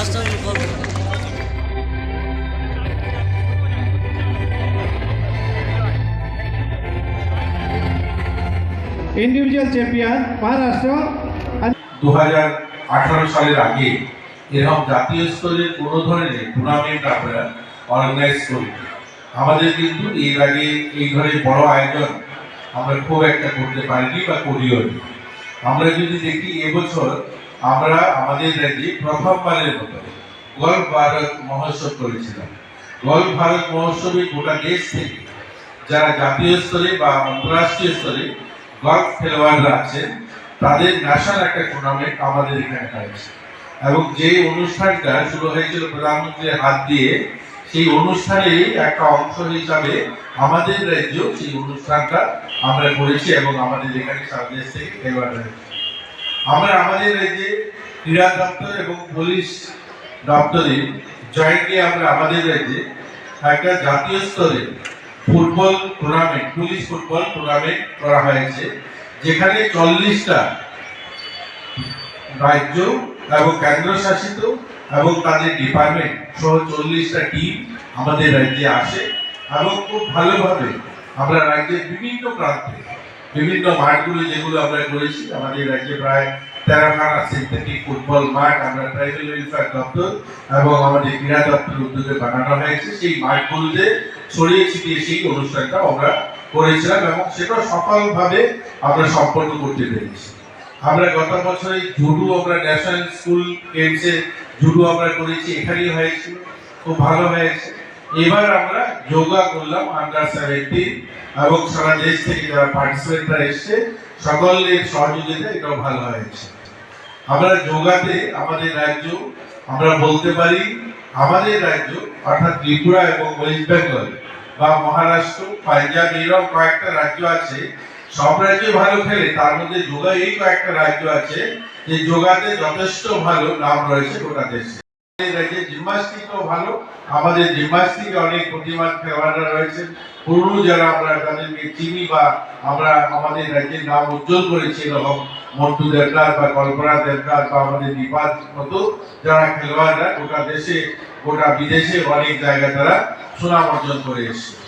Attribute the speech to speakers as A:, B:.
A: Individual champion Maharashtra.
B: 2018 সালের আগে এরকম জাতীয় স্তরের কোনো ধরনের টুর্নামেন্ট আমরা অর্গানাইজ করি। আমাদের কিন্তু এর আগে এই ধরনের বড় আয়োজন আমরা খুব একটা করতে পারিনি বা করিও নি। আমরা যদি দেখি এবছর আমরা আমাদের রাজ্যে প্রথমবারের মতো গল্ফ ভারত মহোৎসব করেছিলাম। গল্ফ ভারত মহোৎসবে গোটা দেশ থেকে যারা জাতীয় স্তরে বা আন্তর্জাতিক স্তরে গল্ফ খেলোয়াড়রা আছেন তাদের ন্যাশনাল একটা টুর্নামেন্ট আমাদের এখানে হয়েছে এবং যে অনুষ্ঠানটা শুরু হয়েছিল প্রধানমন্ত্রীর হাত দিয়ে, সেই অনুষ্ঠানের একটা অংশ হিসাবে আমাদের রাজ্য সেই অনুষ্ঠানটা আমরা করেছি এবং আমাদের এখানে সারা দেশ থেকে খেলোয়াড় রয়েছে। আমরা আমাদের রাজ্যে ক্রীড়া দপ্তর এবং পুলিশ দপ্তরে জয়েন্টলি আমরা আমাদের রাজ্যে একটা জাতীয় স্তরে football tournament, police football tournament করা হয়েছে, যেখানে 40টা রাজ্য এবং কেন্দ্রশাসিত এবং তাদের ডিপার্টমেন্ট সহ 40টা টিম আমাদের রাজ্যে আসে এবং খুব ভালোভাবে আমরা রাজ্যের বিভিন্ন প্রান্তে বিভিন্ন মাঠগুলো যেগুলো আমরা করেছি, আমাদের রাজ্যে প্রায় 13খানা সিনথেটিক ফুটবল মাঠ আমরা ট্রাইবাল ওয়েলফেয়ার দপ্তর এবং আমাদের ক্রীড়া দপ্তর উদ্যোগে বানানো হয়েছে। সেই মাঠগুলোতে ছড়িয়ে ছিটিয়ে সেই অনুষ্ঠানটা আমরা করেছিলাম এবং সেটা সফলভাবে আমরা সম্পন্ন করতে পেরেছি। আমরা গত বছরে জুডো আমরা ন্যাশনাল স্কুল গেমসে জুডো আমরা করেছি, এখানেই হয়েছিল, খুব ভালো হয়েছে। এবার আমরা যোগা করলাম আন্ডার 17 এবং সারা দেশ থেকে যারা পার্টিসিপেন্টরা এসছে সকলের সহযোগিতা এটাও ভালো হয়েছে। আমরা যোগাতে আমাদের রাজ্য আমরা বলতে পারি, আমাদের রাজ্য অর্থাৎ ত্রিপুরা এবং ওয়েস্ট বেঙ্গল বা মহারাষ্ট্র, পাঞ্জাব এরকম কয়েকটা রাজ্য আছে, সব রাজ্য ভালো খেলে, তার মধ্যে যোগা এই কয়েকটা রাজ্য আছে যে যোগাতে যথেষ্ট ভালো নাম রয়েছে গোটা দেশে। রাজ্যে জিমন্যাস্টিকও ভালো, আমাদের জিমন্যাস্টিকে অনেক প্রতিভাবান খেলোয়াড়রা রয়েছে, পুরনো যারা আমরা তাদেরকে চিনি বা আমরা আমাদের রাজ্যের নাম উজ্জ্বল করেছি, এরকম মন্টু দেবনাথ বা কল্পনা দেবনাথ বা আমাদের দীপার মতো যারা খেলোয়াড়রা গোটা দেশে গোটা বিদেশে অনেক জায়গায় তারা সুনাম অর্জন করে এসেছে।